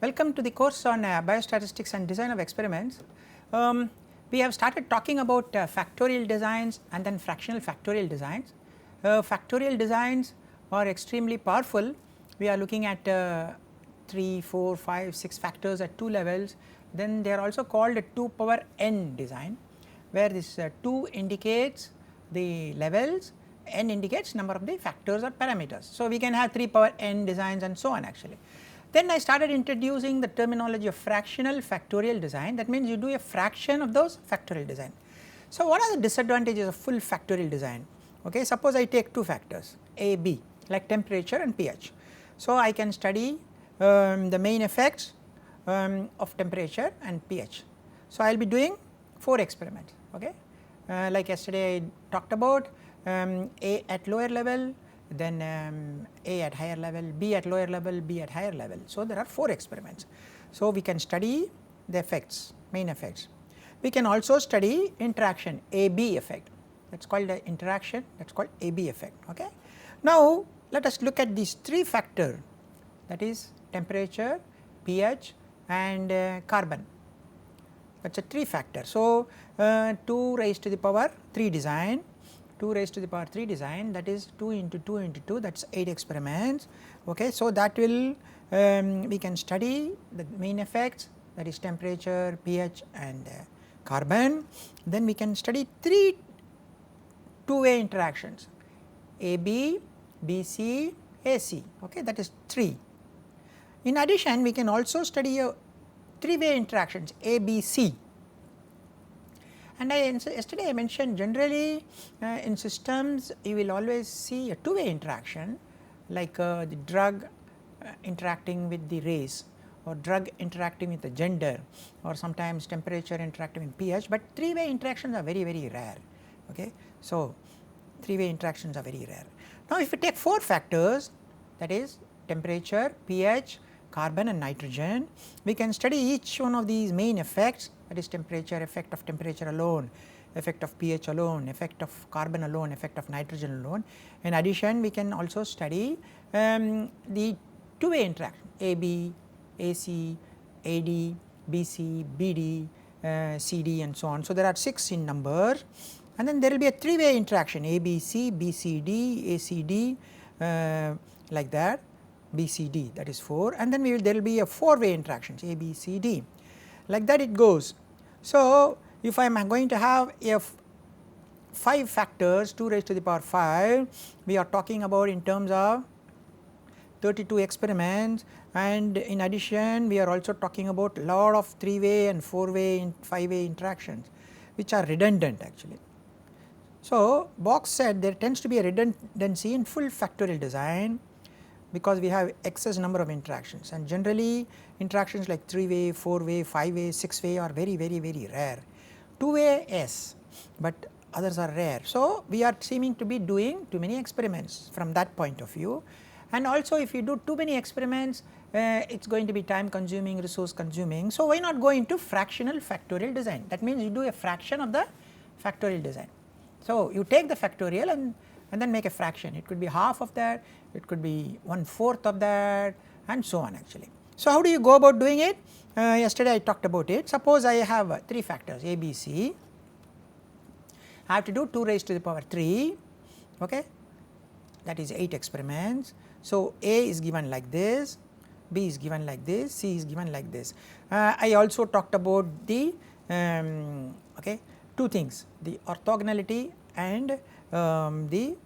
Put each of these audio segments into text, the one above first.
Welcome to the course on biostatistics and design of experiments. We have started talking about factorial designs and then fractional factorial designs. Factorial designs are extremely powerful. We are looking at 3, 4, 5, 6 factors at 2 levels. Then they are also called a 2 power n design, where this 2 indicates the levels, n indicates number of the factors or parameters. So, we can have 3 power n designs and so on actually. Then I started introducing the terminology of fractional factorial design. That means you do a fraction of those factorial design. So, what are the disadvantages of full factorial design? Okay, suppose I take 2 factors A, B, like temperature and pH. So, I can study the main effects of temperature and pH. So, I will be doing 4 experiments. Okay, like yesterday I talked about A at lower level, then A at higher level, B at lower level, B at higher level. So, there are 4 experiments. So, we can study the effects, main effects. We can also study interaction, AB effect, that is called the interaction, that is called AB effect. Okay. Now, let us look at these 3 factors, that is temperature, pH and carbon. That is a 3 factor. So, 2 raised to the power 3 design, 2 raised to the power 3 design, that is 2 into 2 into 2, that is 8 experiments. Okay. So, that will we can study the main effects, that is temperature, pH and carbon. Then we can study 3 two-way interactions, AB, BC, AC, okay, that is 3. In addition, we can also study a 3-way interactions ABC. And yesterday I mentioned generally in systems you will always see a 2-way interaction, like the drug interacting with the race, or drug interacting with the gender, or sometimes temperature interacting with pH, but 3-way interactions are very rare. Okay. So, 3-way interactions are very rare. Now, if you take 4 factors, that is temperature, pH, carbon and nitrogen, we can study each one of these main effects, that is temperature, effect of temperature alone, effect of pH alone, effect of carbon alone, effect of nitrogen alone. In addition, we can also study the 2-way interaction, AB, AC, AD, BC, BD, CD and so on. So, there are 6 in number, and then there will be a 3-way interaction ABC, BCD, ACD, like that, BCD, that is 4, and then there will be a 4-way interactions ABCD, like that it goes. So, if I am going to have a 5 factors 2 raised to the power 5, we are talking about in terms of 32 experiments, and in addition we are also talking about lot of 3-way and 4-way and 5-way interactions, which are redundant actually. So, Box said there tends to be a redundancy in full factorial design, because we have excess number of interactions, and generally interactions like 3-way, 4-way, 5-way, 6-way are very rare. 2-way yes, but others are rare. So, we are seeming to be doing too many experiments from that point of view, and also if you do too many experiments it is going to be time consuming, resource consuming. So, why not go into fractional factorial design? That means you do a fraction of the factorial design. So, you take the factorial and then make a fraction. It could be half of that, it could be 1/4 of that and so on actually. So, how do you go about doing it? Yesterday I talked about it. Suppose I have 3 factors A, B, C. I have to do 2 raised to the power 3, okay, that is 8 experiments. So, A is given like this, B is given like this, C is given like this. I also talked about the okay, 2 things, the orthogonality and the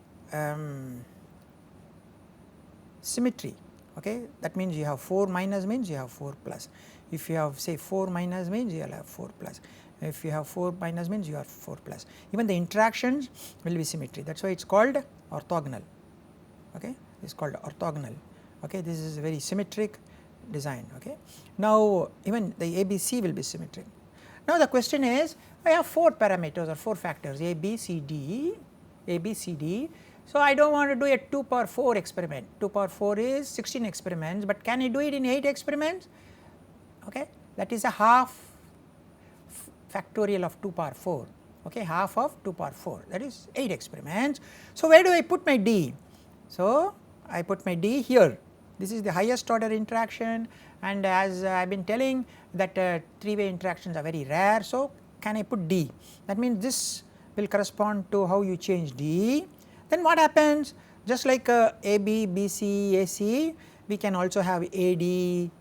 symmetry. Okay, that means you have 4 minus means you have 4 plus. If you have say 4 minus means you will have 4 plus. If you have 4 minus means you have 4 plus. Even the interactions will be symmetry. That is why it is called orthogonal. Okay, it is called orthogonal. Okay, this is a very symmetric design. Okay. Now, even the ABC will be symmetric. Now, the question is, I have 4 parameters or 4 factors A, B, C, D, A, B, C, D. So, I do not want to do a 2 power 4 experiment. 2 power 4 is 16 experiments, but can I do it in 8 experiments? Okay. That is a half factorial of 2 power 4. Okay, half of 2 power 4, that is 8 experiments. So, where do I put my D? So, I put my D here. this is the highest order interaction, and as I have been telling that 3-way interactions are very rare. So, can I put D? That means this will correspond to how you change D. Then what happens? Just like AB, BC, AC, we can also have AD,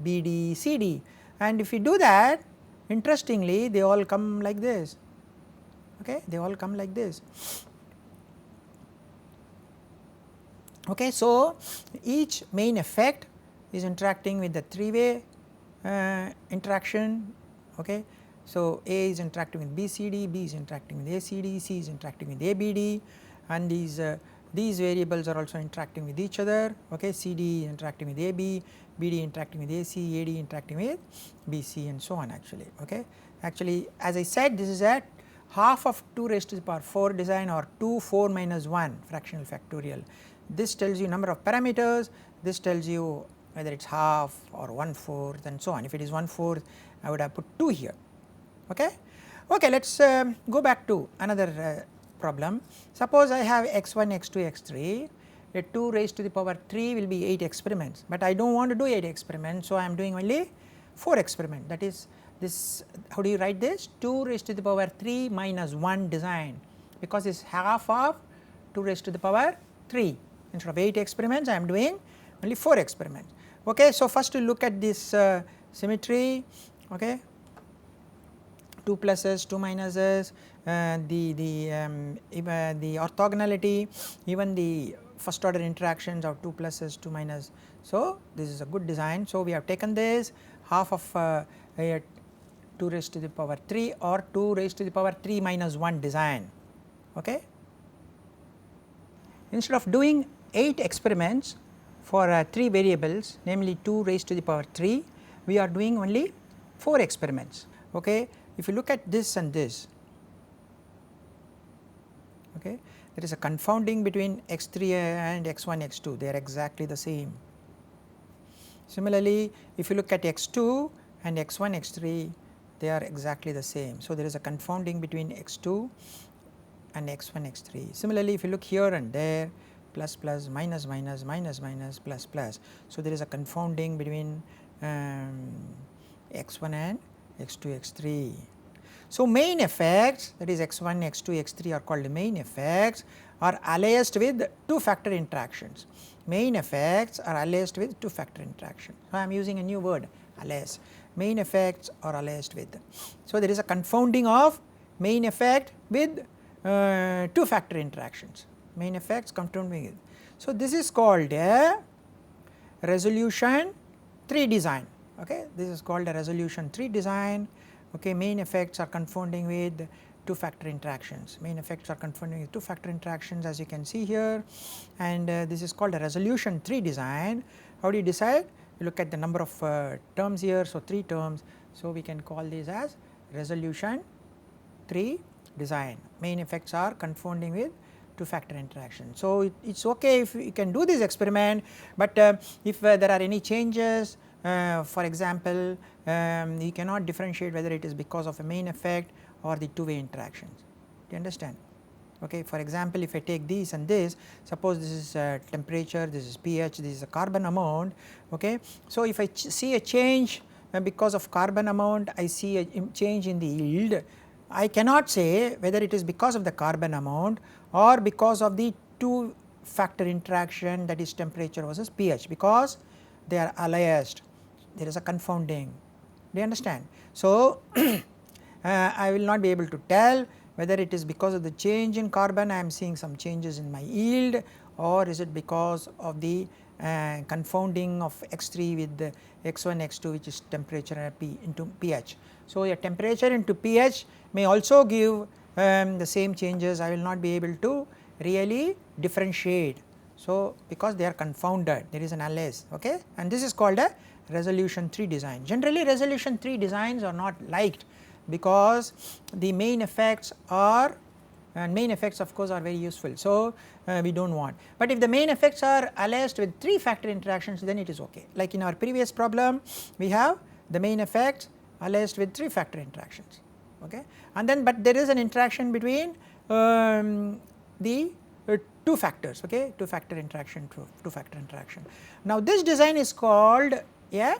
BD, CD, and if we do that, interestingly they all come like this, okay, they all come like this. Okay, so each main effect is interacting with the 3-way interaction. Okay, so A is interacting with BCD, B is interacting with ACD, C is interacting with ABD, and these variables are also interacting with each other. Okay, CD interacting with AB, BD interacting with AC, AD interacting with BC, and so on actually. Okay, actually as I said, this is at half of 2 raised to the power 4 design, or 2 4 minus 1 fractional factorial. This tells you number of parameters, this tells you whether it is half or 1/4 and so on. If it is 1/4, I would have put 2 here. Okay, okay, let us go back to another problem. Suppose I have x1, x2, x3, a 2 raised to the power 3 will be 8 experiments, but I do not want to do 8 experiments. So, I am doing only 4 experiments, that is this, how do you write this? 2 raised to the power 3 minus 1 design, because it is half of 2 raised to the power 3. Instead of 8 experiments, I am doing only 4 experiments. Okay, so first to look at this symmetry. Okay, 2 pluses, 2 minuses, the orthogonality, even the first order interactions of 2 pluses, 2 minus. So, this is a good design. So, we have taken this half of 2 raised to the power 3 or 2 raised to the power 3 minus 1 design. Okay. Instead of doing 8 experiments for 3 variables, namely 2 raised to the power 3, we are doing only 4 experiments. Okay. If you look at this and this, okay, there is a confounding between x3 and x1, x2, they are exactly the same. Similarly, if you look at x2 and x1, x3, they are exactly the same. So, there is a confounding between x2 and x1, x3. Similarly, if you look here and there, plus plus, minus minus, minus minus, plus plus. So, there is a confounding between x1 and x2, x3. So, main effects, that is x1, x2, x3 are called main effects, are allied with 2 factor interactions. Main effects are allied with 2 factor interactions. So, I am using a new word, allied. Main effects are allied with. So, there is a confounding of main effect with 2 factor interactions, main effects confounding with. So, this is called a resolution 3 design. Okay, this is called a resolution 3 design. Okay, main effects are confounding with 2 factor interactions, main effects are confounding with 2 factor interactions, as you can see here, and this is called a resolution 3 design. How do you decide? You look at the number of terms here, so 3 terms, so we can call this as resolution 3 design. Main effects are confounding with 2 factor interaction. So, it is okay if you can do this experiment, but if there are any changes, for example, you cannot differentiate whether it is because of a main effect or the 2-way interactions. Do you understand? Okay, for example, if I take these and this, suppose this is temperature, this is pH, this is a carbon amount. Okay, so if I see a change because of carbon amount, I see a change in the yield. I cannot say whether it is because of the carbon amount or because of the 2 factor interaction, that is temperature versus pH, because they are allied, there is a confounding. Do you understand? So, I will not be able to tell whether it is because of the change in carbon I am seeing some changes in my yield, or is it because of the confounding of x3 with the x1, x2, which is temperature into pH. So, a temperature into pH may also give the same changes. I will not be able to really differentiate. So, because they are confounded, there is an alias, okay, and this is called a resolution 3 design. Generally, resolution 3 designs are not liked because the main effects are, and main effects of course are very useful. So, we do not want, but if the main effects are allied with 3 factor interactions, then it is okay. Like in our previous problem, we have the main effects allied with 3 factor interactions, okay, and then but there is an interaction between the two factors, okay, two factor interaction. Now this design is called a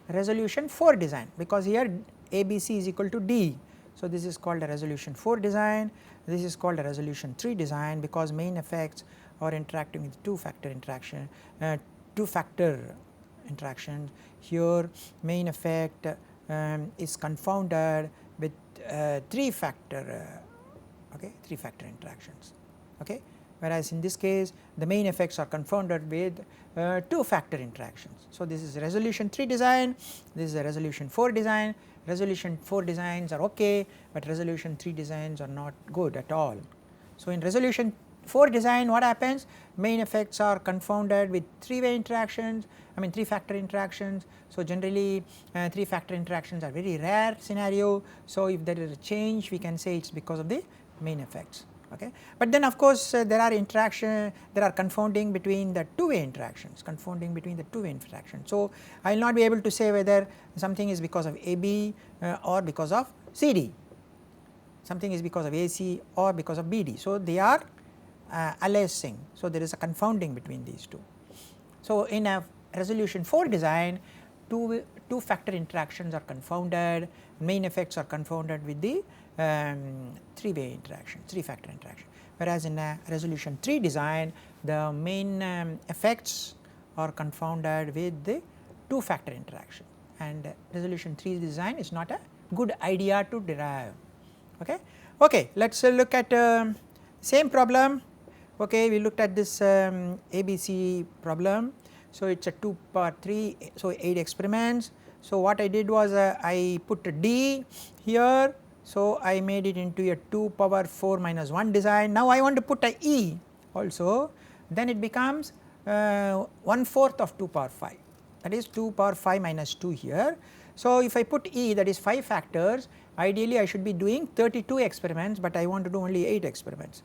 resolution 4 design, because here ABC is equal to D. So this is called a resolution 4 design, this is called a resolution 3 design, because main effects are interacting with two factor interaction, Here main effect is confounded with three factor interactions, okay, whereas in this case the main effects are confounded with two factor interactions. So this is resolution 3 design, this is a resolution 4 design. Resolution 4 designs are okay, but resolution 3 designs are not good at all. So in resolution 4 design, what happens? Main effects are confounded with three factor interactions. So generally 3 factor interactions are very rare scenario. So if there is a change, we can say it is because of the main effects, okay. But then of course there are confounding between the two-way interactions, So I will not be able to say whether something is because of AB or because of CD, something is because of AC or because of BD. So they are aliasing, so there is a confounding between these two. So in a resolution 4 design, two factor interactions are confounded, main effects are confounded with the three factor interaction, whereas in a resolution 3 design the main effects are confounded with the two factor interaction, and resolution 3 design is not a good idea to derive, okay. Okay, let us look at same problem, okay. We looked at this ABC problem. So it is a 2 power 3, so 8 experiments. So what I did was I put a D here, so I made it into a 2 power 4 minus 1 design. Now I want to put a E also, then it becomes 1/4 of 2 power 5, that is 2 power 5 minus 2 here. So if I put E, that is 5 factors, ideally I should be doing 32 experiments, but I want to do only 8 experiments.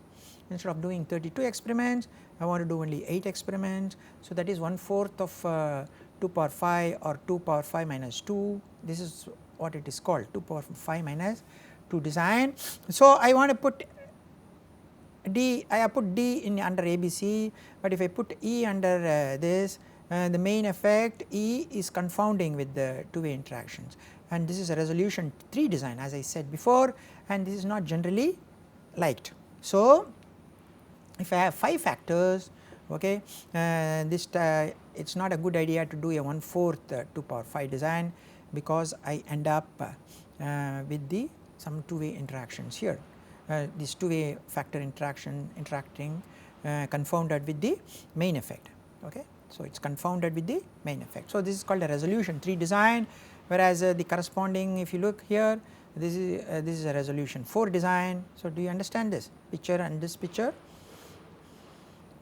Instead of doing 32 experiments, I want to do only 8 experiments. So that is 1/4 of 2 power 5 or 2 power 5 minus 2, this is what it is called, 2 power 5 minus 2 design. So I want to put D, I have put D in under ABC, but if I put E under this, the main effect E is confounding with the two-way interactions, and this is a resolution 3 design as I said before, and this is not generally liked. So if I have 5 factors, okay, this it is not a good idea to do a 1/4 2 power 5 design, because I end up with some two-way interactions here, this two-way factor interacting confounded with the main effect, okay. So it is confounded with the main effect. So this is called a resolution 3 design, whereas the corresponding, if you look here, this is a resolution 4 design. So do you understand this picture and this picture?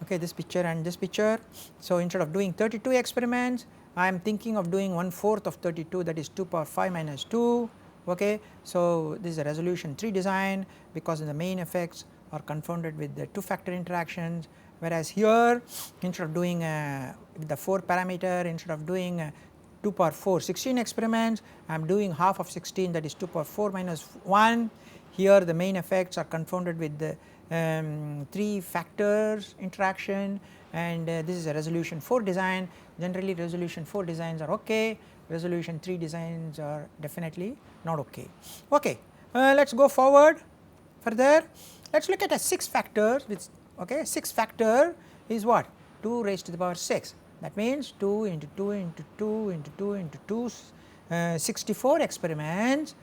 Okay, this picture and this picture. So instead of doing 32 experiments, I am thinking of doing 1/4 of 32, that is 2 power 5 minus 2, okay. So this is a resolution 3 design, because the main effects are confounded with the two factor interactions, whereas here instead of doing with the 4 parameter, instead of doing 2 power 4 16 experiments, I am doing half of 16, that is 2 power 4 minus 1. Here the main effects are confounded with the 3 factors interaction, and this is a resolution 4 design. Generally resolution 4 designs are okay, resolution 3 designs are definitely not okay. Okay, let us go forward further. Let us look at a 6 factors, which, okay, 6 factor is what? 2 raised to the power 6, that means 2 into 2 into 2 into 2 into 2, 64 experiments,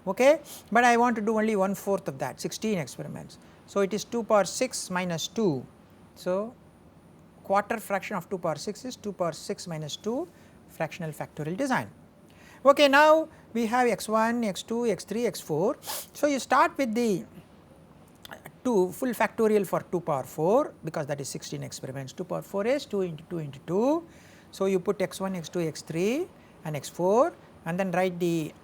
okay, but I want to do only 1/4 of that, 16 experiments. So it is 2 power 6 minus 2. So quarter fraction of 2 power 6 is 2 power 6 minus 2 fractional factorial design. Okay, now we have x1, x2, x3, x4. So you start with the 2 full factorial for 2 power 4, because that is 16 experiments. 2 power 4 is 2 into 2 into 2. So you put x1, x2, x3 and x4, and then write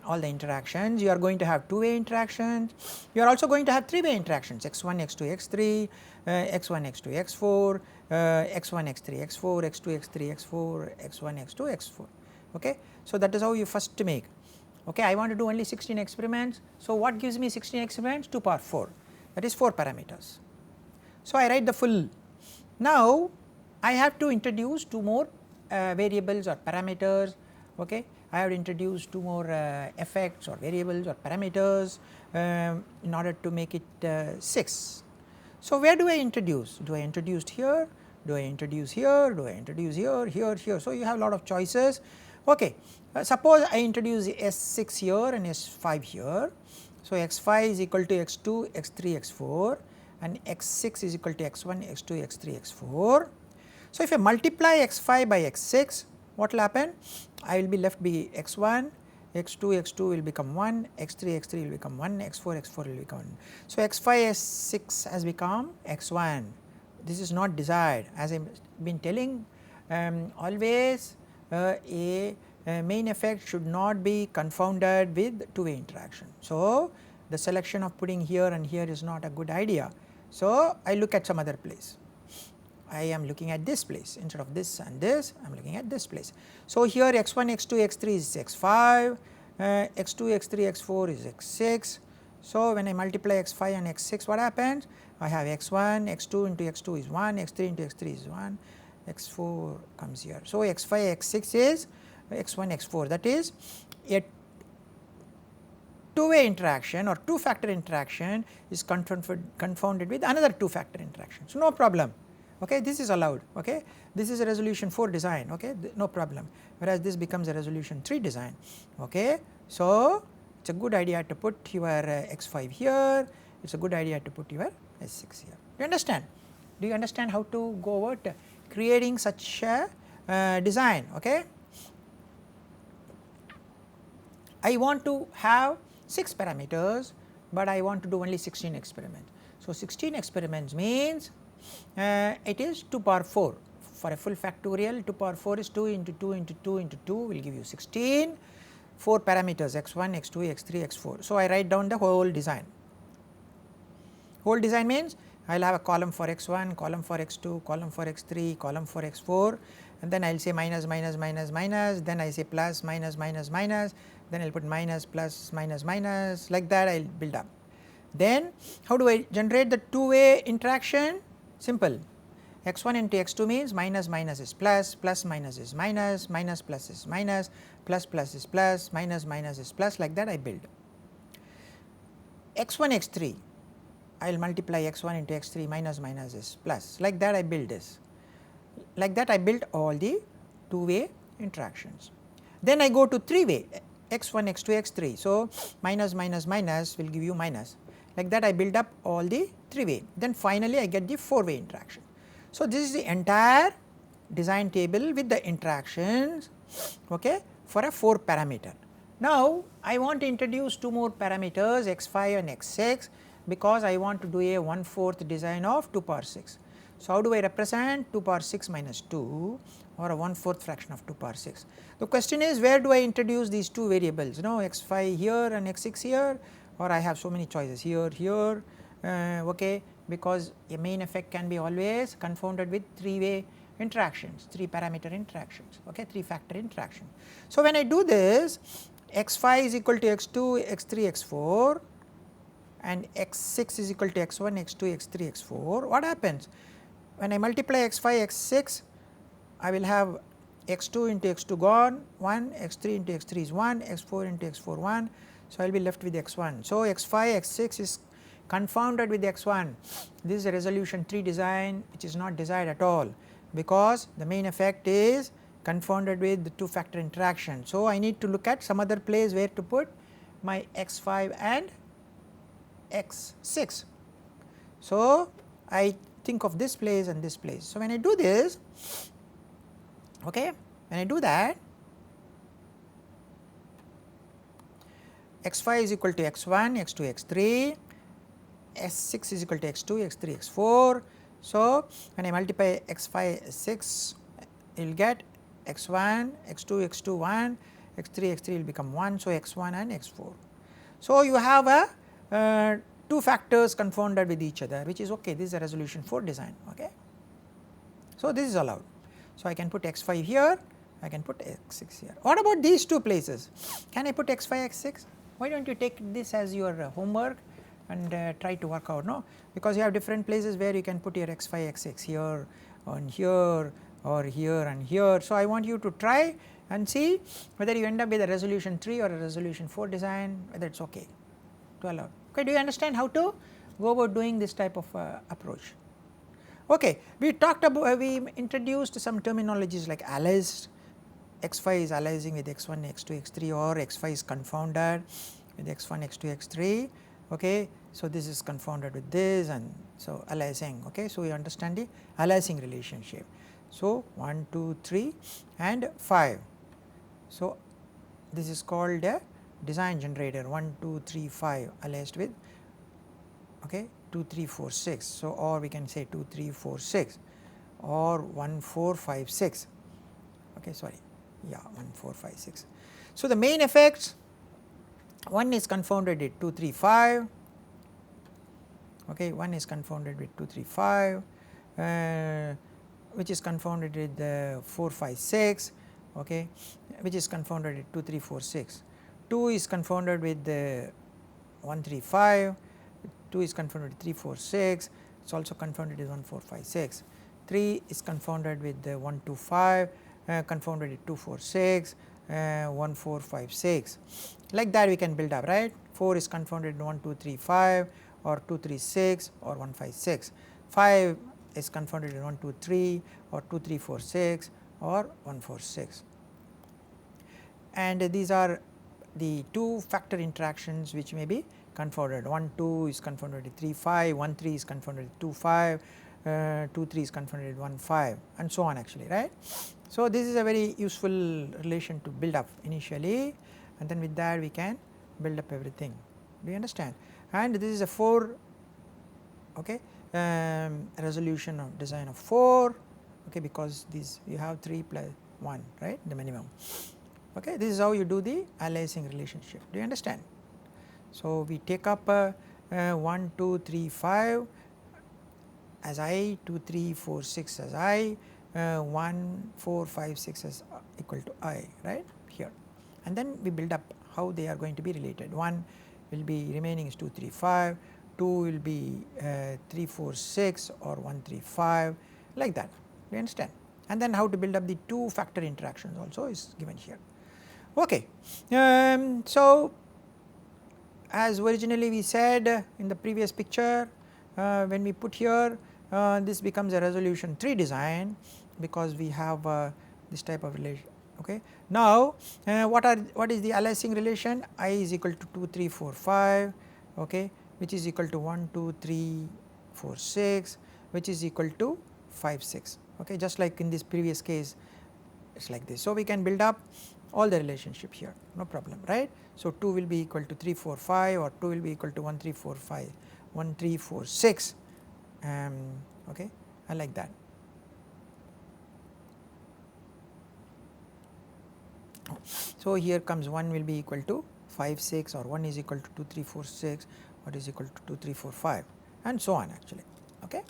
all the interactions. You are going to have two-way interactions, you are also going to have three-way interactions, x1, x2, x3, x1, x2, x4, x1, x3, x4, x2, x3, x4, x1, x2, x4, okay. So that is how you first make, okay. I want to do only 16 experiments, so what gives me 16 experiments? 2 power 4, that is 4 parameters. So I write the full Now I have to introduce 2 more variables or parameters. Okay. I have to introduce 2 more effects or variables or parameters in order to make it 6. So, where do I introduce? Do I introduce here? Do I introduce here? Do I introduce here, here, here? So, you have a lot of choices. Okay. Suppose I introduce S6 here and S5 here. So, x5 is equal to x2, x3, x4 and x6 is equal to x1, x2, x3, x4. So, if I multiply x5 by x6, what will happen? I will be left by x1, x2, x2 will become 1, x3, x3 will become 1, x4, x4 will become 1. So, x5, s6 has become x1. This is not desired, as I have been telling always a main effect should not be confounded with two-way interaction. So, the selection of putting here and here is not a good idea. So, I look at some other place. I am looking at this place instead of this and this, I am looking at this place. So, here x1, x2, x3 is x5, x2, x3, x4 is x6. So, when I multiply x5 and x6, what happens? I have x1, x2 into x2 is 1, x3 into x3 is 1, x4 comes here. So, x5, x6 is x1, x4, that is a two-way interaction or two-factor interaction is confounded with another two-factor interaction. So, no problem. Okay, this is allowed. Okay, this is a resolution 4 design. Okay, no problem. Whereas this becomes a resolution 3 design. Okay, so it's a good idea to put your x5 here. It's a good idea to put your s6 here. You understand? Do you understand how to go about creating such a design? Okay, I want to have 6 parameters, but I want to do only 16 experiments. So 16 experiments means it is 2 power 4. For a full factorial, 2 power 4 is 2 into 2 into 2 into 2 will give you 16, 4 parameters x1, x2, x3, x4. So, I write down the whole design. Whole design means I will have a column for x1, column for x2, column for x3, column for x4 and then I will say minus, minus, minus, minus, then I say plus, minus, minus, minus, then I will put minus, plus, minus, minus, like that I will build up. Then how do I generate the two-way interaction? Simple. X1 into x2 means minus minus is plus, plus minus is minus, minus plus is minus, plus plus is plus, minus minus is plus, like that I build. X1 x3 I will multiply x1 into x3, minus minus is plus, like that I build this. Like that I build all the two-way interactions. Then I go to three-way x1, x2, x3. So, minus minus minus will give you minus, like that I build up all the three-way. Then finally I get the four-way interaction. So, this is the entire design table with the interactions, okay, for a 4 parameter. Now, I want to introduce 2 more parameters x5 and x6 because I want to do a 1/4 design of 2 power 6. So, how do I represent 2 power 6 minus 2 or a 1/4 fraction of 2 power 6? The question is, where do I introduce these 2 variables, x5 here and x6 here, or I have so many choices here, here, okay, because a main effect can be always confounded with 3-way interactions, 3 parameter interactions, okay, 3 factor interaction. So, when I do this, x5 is equal to x2, x3, x4 and x6 is equal to x1, x2, x3, x4, what happens? When I multiply x5, x6, I will have x2 into x2 gone 1, x3 into x3 is 1, x4 into x4 1. So, I will be left with x1. So, x5, x6 is confounded with x1. This is a resolution 3 design which is not desired at all, because the main effect is confounded with the 2 factor interaction. So, I need to look at some other place where to put my x5 and x6. So, I think of this place and this place. So, when I do this, okay, when I do that, x5 is equal to x1, x2, x3, s6 is equal to x2, x3, x4. So, when I multiply x5, s6, you will get x1, x2, x2 1, x3, x3 will become 1. So, x1 and x4. So, you have a 2 factors confounded with each other, which is okay. This is a resolution 4 design. Okay. So, this is allowed. So, I can put x5 here, I can put x6 here. What about these 2 places? Can I put x5, x6? Why do not you take this as your homework and try to work out, no? Because you have different places where you can put your x5, x6 here, on here or here and here. So, I want you to try and see whether you end up with a resolution 3 or a resolution 4 design, whether it is okay to allow. Okay, do you understand how to go about doing this type of approach? Okay, we talked about, we introduced some terminologies like aliased, x5 is aliasing with x1, x2, x3, or x5 is confounded with x1, x2, x3. Okay, so this is confounded with this, and so aliasing. Okay, so we understand the aliasing relationship. So 1, 2, 3 and 5. So this is called a design generator 1, 2, 3, 5 aliased with, okay, 2, 3, 4, 6. So, or we can say 2, 3, 4, 6 or 1, 4, 5, 6. Okay, sorry, yeah, 1, 4, 5, 6. So, the main effects, one is confounded with 2, 3, 5. Okay, one is confounded with 2, 3, 5, which is confounded with 4, 5, 6. Okay, which is confounded with 2, 3, 4, 6. 2 is confounded with 1, 3, 5. 2 is confounded with 3, 4, 6. It is also confounded with 1, 4, 5, 6. 3 is confounded with 1, 2, 5, confounded with 2, 4, 6, 1, 4, 5, 6. Like that we can build up, right. 4 is confounded with 1, 2, 3, 5 or 2, 3, 6 or 1, 5, 6. 5 is confounded with 1, 2, 3 or 2, 3, 4, 6 or 1, 4, 6. And these are the two factor interactions which may be confounded. 1, 2 is confounded with 3, 5, 1, 3 is confounded with 2, 5, 2, 3 is confounded with 1, 5, and so on actually, right. So, this is a very useful relation to build up initially, and then with that we can build up everything. Do you understand? And this is a 4, okay, resolution of design of 4, okay, because these you have 3 plus 1, right, the minimum. Okay, this is how you do the aliasing relationship. Do you understand? So, we take up 1, 2, 3, 5 as I, 2, 3, 4, 6 as I, 1, 4, 5, 6 as equal to I, right here, and then we build up how they are going to be related. 1 will be remaining is 2, 3, 5, 2 will be 3, 4, 6 or 1, 3, 5, like that. Do you understand? And then how to build up the two factor interactions also is given here. Okay. So, as originally we said in the previous picture, when we put here this becomes a resolution 3 design because we have this type of relation. Okay. Now, what is the aliasing relation? I is equal to 2, 3, 4, 5, okay, which is equal to 1, 2, 3, 4, 6, which is equal to 5, 6. Okay, just like in this previous case, it is like this. So, we can build up all the relationship here, no problem, right. So, 2 will be equal to 3, 4, 5 or 2 will be equal to 1, 3, 4, 5, 1, 3, 4, 6, okay, I like that. So, here comes 1 will be equal to 5, 6 or 1 is equal to 2, 3, 4, 6 or is equal to 2, 3, 4, 5 and so on actually, okay.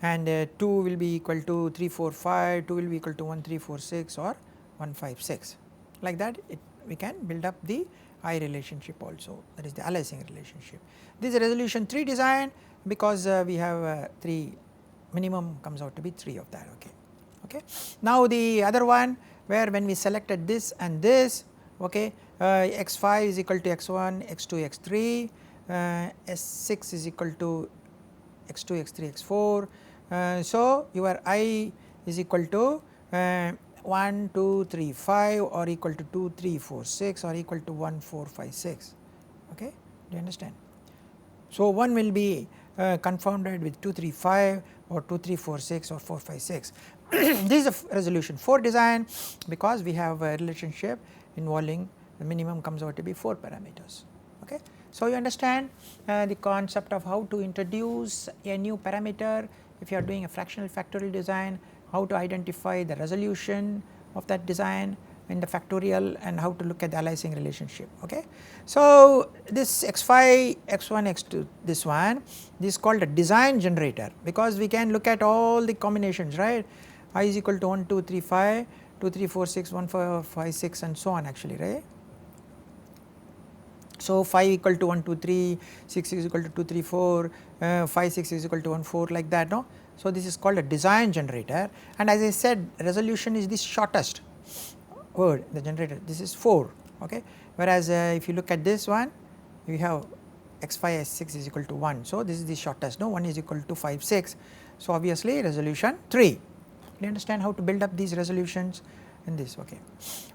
And 2 will be equal to 3, 4, 5, 2 will be equal to 1, 3, 4, 6 or 1, 5, 6. Like that we can build up the I relationship also, that is the aliasing relationship. This is a resolution 3 design because we have 3, minimum comes out to be 3 of that, okay. Okay. Now, the other one where when we selected this and this, okay, x5 is equal to x1, x2, x3, s6 is equal to x2, x3, x4. So, your I is equal to 1, 2, 3, 5 or equal to 2, 3, 4, 6 or equal to 1, 4, 5, 6. Okay. Do you understand? So, 1 will be confounded with 2, 3, 5 or 2, 3, 4, 6 or 4, 5, 6. This is a resolution 4 design because we have a relationship involving the minimum comes out to be 4 parameters. Okay. So, you understand the concept of how to introduce a new parameter if you are doing a fractional factorial design, how to identify the resolution of that design in the factorial and how to look at the aliasing relationship. Okay. So, this x5, x1, x2, this one, this is called a design generator because we can look at all the combinations, right. I is equal to 1, 2, 3, 5, 2, 3, 4, 6, 1, 4, 5, 6 and so on actually, right. So, 5 equal to 1, 2, 3, 6 is equal to 2, 3, 4, 5, 6 is equal to 1, 4 like that, no. So, this is called a design generator, and as I said, resolution is the shortest word, the generator, this is 4, okay. Whereas if you look at this one, we have x5 s6 is equal to 1. So, this is the shortest, no, 1 is equal to 5 6. So, obviously resolution 3. You understand how to build up these resolutions in this, okay.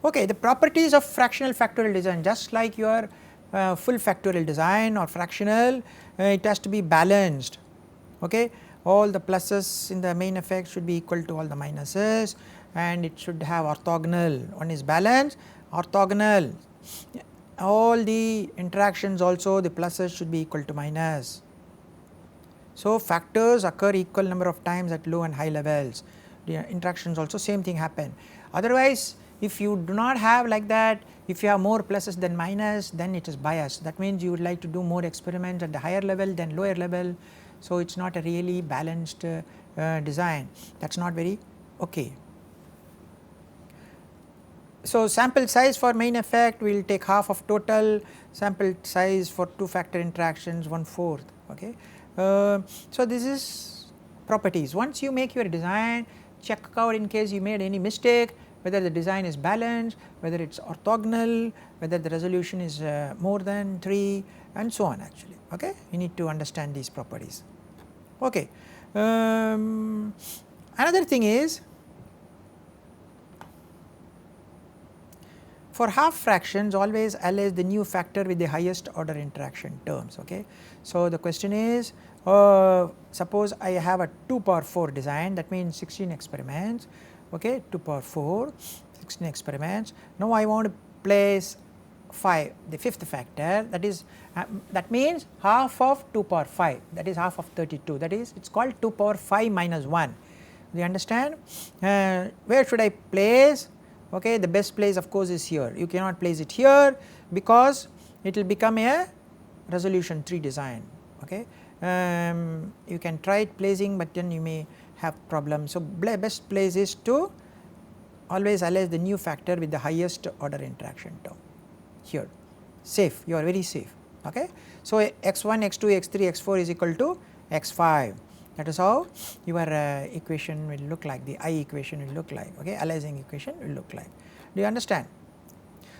Okay, the properties of fractional factorial design, just like your full factorial design or fractional, it has to be balanced, okay. All the pluses in the main effect should be equal to all the minuses, and it should have orthogonal. One is balanced, orthogonal. All the interactions also, the pluses should be equal to minus. So, factors occur equal number of times at low and high levels. The interactions also same thing happen. Otherwise, if you do not have like that, if you have more pluses than minus, then it is biased. That means you would like to do more experiments at the higher level than lower level. So, it is not a really balanced design, that is not very okay. So, sample size for main effect we will take half of total, sample size for 2 factor interactions 1/4, okay. So, this is properties. Once you make your design, check out in case you made any mistake, whether the design is balanced, whether it is orthogonal, whether the resolution is more than 3 and so on actually, okay. You need to understand these properties, okay. Another thing is, for half fractions always alias the new factor with the highest order interaction terms, okay. So, the question is, suppose I have a 2 power 4 design, that means 16 experiments, okay, 2 power 4, 16 experiments. Now, I want to place 5, the 5th factor, that is that means half of 2 power 5, that is half of 32, that is it is called 2 power 5 minus 1. Do you understand? Where should I place? Okay, the best place of course is here. You cannot place it here because it will become a resolution 3 design, okay. You can try it placing, but then you may have problems. So, best place is to always alias the new factor with the highest order interaction term here, safe, you are very safe, okay. So, x1, x2, x3, x4 is equal to x5, that is how your equation will look like, the I equation will look like, okay, aliasing equation will look like. Do you understand?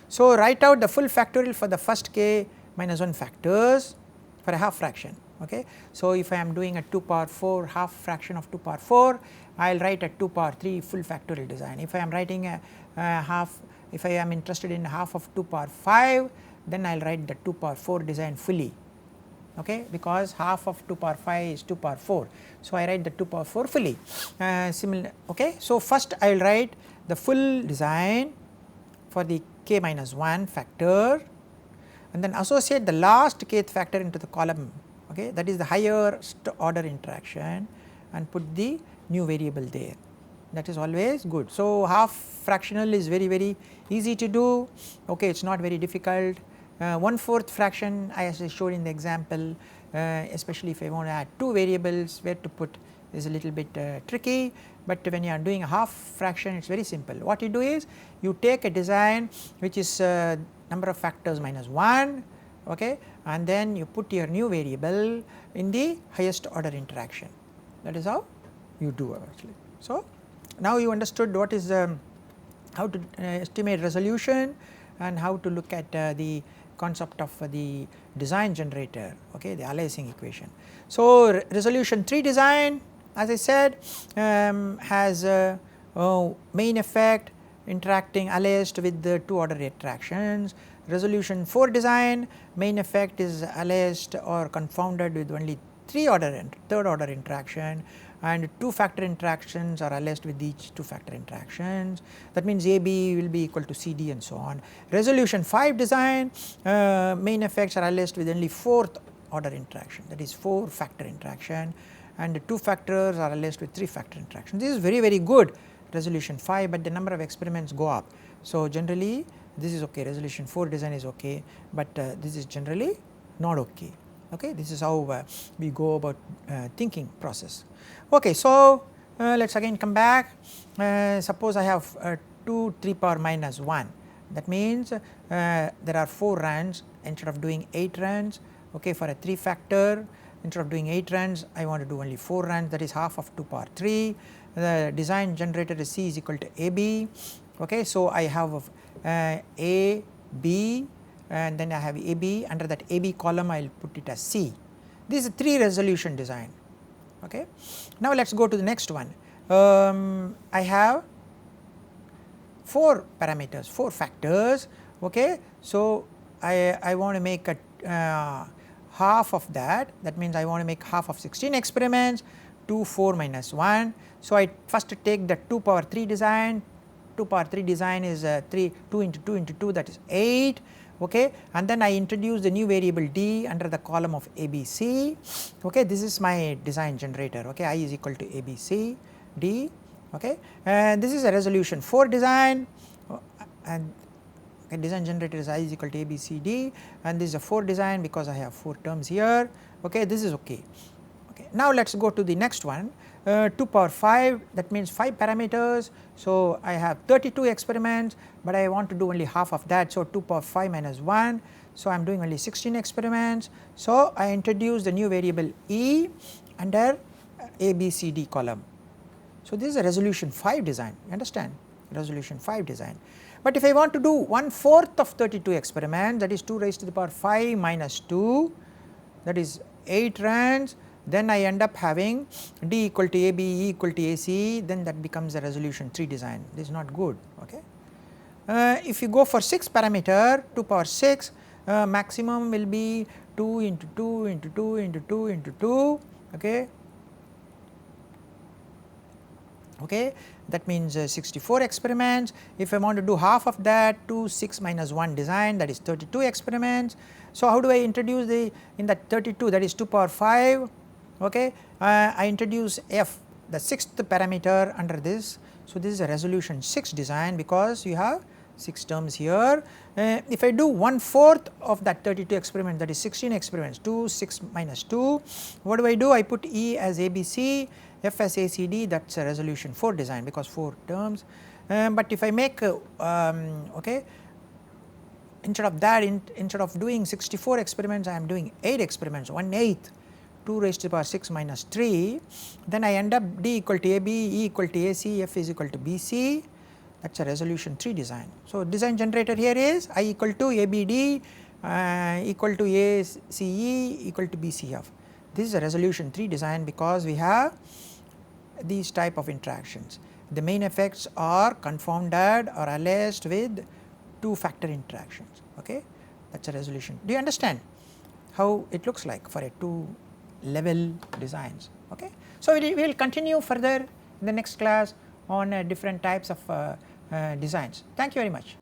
So, write out the full factorial for the first k minus 1 factors for a half fraction, okay. So, if I am doing a 2 power 4 half fraction of 2 power 4, I will write a 2 power 3 full factorial design. If I am writing a half, if I am interested in half of 2 power 5, then I will write the 2 power 4 design fully, okay, because half of 2 power 5 is 2 power 4. So, I write the 2 power 4 fully similar, okay. So, first I will write the full design for the k minus 1 factor, and then associate the last kth factor into the column, okay, that is the higher order interaction, and put the new variable there, that is always good. So, half fractional is very easy to do, okay, it is not very difficult. 1/4 fraction as I showed in the example, especially if I want to add 2 variables, where to put is a little bit tricky, but when you are doing a half fraction it is very simple. What you do is you take a design which is number of factors minus 1, okay, and then you put your new variable in the highest order interaction, that is how you do actually. So, now you understood what is how to estimate resolution and how to look at the concept of the design generator, okay, the aliasing equation. So, resolution 3 design, as I said, has main effect interacting aliased with the 2 order interactions. Resolution 4 design, main effect is aliased or confounded with only 3 order and 3rd order interaction, and 2 factor interactions are aliased with each 2 factor interactions. That means AB will be equal to CD and so on. Resolution 5 design, main effects are aliased with only 4th order interaction, that is 4 factor interaction, and 2 factors are aliased with 3 factor interaction. This is very good resolution 5, but the number of experiments go up. So, generally this is okay, resolution 4 design is okay, but this is generally not okay, okay. This is how we go about thinking process. Okay, so let us again come back. Suppose I have 2 3 power minus 1, that means there are 4 runs instead of doing 8 runs, okay, for a 3 factor, instead of doing 8 runs I want to do only 4 runs, that is half of 2 power 3. The design generator is C is equal to AB. Okay, so I have A, B, and then I have AB. Under that AB column I will put it as C. This is a 3 resolution design. Okay. Now let us go to the next one. I have 4 parameters, 4 factors. Okay. So I want to make a half of that, that means I want to make half of 16 experiments, 2, 4 minus 1. So I first take the 2 power 3 design. 2 power 3 design is 2 into 2 into 2, that is 8. Okay, and then I introduce the new variable d under the column of ABC. Okay, this is my design generator. Okay, I is equal to ABC d. Okay, and this is a resolution 4 design, and okay, design generator is I is equal to ABCD, and this is a 4 design because I have 4 terms here. Okay, this is okay. Okay, now let us go to the next one. 2 power 5, that means 5 parameters. So I have 32 experiments, but I want to do only half of that. So 2 power 5 minus 1. So I am doing only 16 experiments. So I introduce the new variable E under ABCD column. So this is a resolution 5 design, you understand, resolution 5 design. But if I want to do 1/4 of 32 experiments, that is 2 raised to the power 5 minus 2, that is 8 runs, then I end up having D equal to AB, E equal to AC, then that becomes a resolution 3 design. This is not good. Okay. If you go for 6 parameter, 2 power 6, maximum will be 2 into 2 into 2 into 2 into 2. Okay. Okay, that means 64 experiments. If I want to do half of that, 2, 6 minus 1 design, that is 32 experiments. So how do I introduce the in that 32, that is 2 power 5. Okay, I introduce F, the 6th parameter under this. So this is a resolution 6 design because you have 6 terms here. If I do 1/4 of that 32 experiments, that is 16 experiments, 2, 6 minus 2, what do? I put E as ABC, F as ACD, that is a resolution 4 design because 4 terms. But if I make okay, instead of that, instead of doing 64 experiments, I am doing 8 experiments, 1/8, 2 raised to the power 6 minus 3, then I end up D equal to AB, E equal to AC, F is equal to BC, that is a resolution 3 design. So design generator here is I equal to ABD equal to ACE equal to BCF. This is a resolution 3 design because we have these type of interactions. The main effects are confounded or allied with 2 factor interactions. Okay, that is a resolution. Do you understand how it looks like for a 2 level designs? Okay. So we will continue further in the next class on different types of designs. Thank you very much.